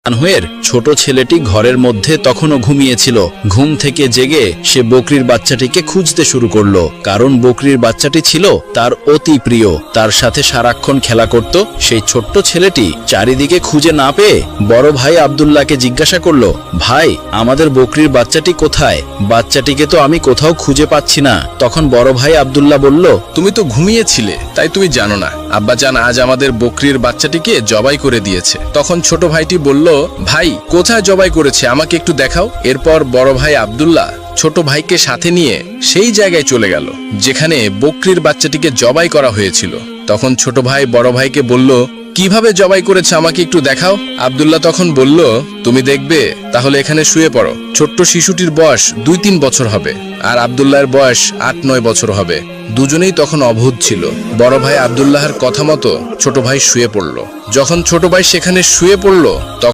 আনহুয়ের ছোট ছেলেটি ঘরের মধ্যে তখনও ঘুমিয়েছিল। ঘুম থেকে জেগে সে বকরির বাচ্চাটিকে খুঁজতে শুরু করলো, কারণ বকরির বাচ্চাটি ছিল তার অতি প্রিয়। তার সাথে সারাক্ষণ খেলা করত। সেই ছোট্ট ছেলেটি চারিদিকে খুঁজে না পেয়ে বড় ভাই আব্দুল্লাহকে জিজ্ঞাসা করলো, ভাই, আমাদের বকরির বাচ্চাটি কোথায়? বাচ্চাটিকে তো আমি কোথাও খুঁজে পাচ্ছি না। তখন বড় ভাই আব্দুল্লাহ বলল, তুমি তো ঘুমিয়েছিলে, তাই তুমি জানো না। আব্বাজান আজ আমাদের বকরির বাচ্চাটিকে জবাই করে দিয়েছে। তখন ছোট ভাইটি বলল, ভাই, কোথায় জবাই করেছে আমাকে একটু দেখাও। এরপর বড় ভাই আব্দুল্লাহ ছোট ভাইকে সাথে নিয়ে সেই জায়গায় চলে গেল যেখানে বকরির বাচ্চাটিকে জবাই করা হয়েছিল। তখন ছোট ভাই বড় ভাইকে বলল, কিভাবে জবাই করেছে আমাকে একটু দেখাও। আব্দুল্লাহ তখন বলল, তুমি দেখবে, তাহলে এখানে শুয়ে পড়ো। ছোট্ট শিশুটির বয়স 2-3 বছর হবে, আর আব্দুল্লাহর বয়স 8-9 বছর হবে। দুজনেই তখন অবুঝ ছিল। বড় ভাই আব্দুল্লাহর কথা মতো ছোট ভাই শুয়ে পড়ল। যখন ছোট ভাই সেখানে শুয়ে পড়ল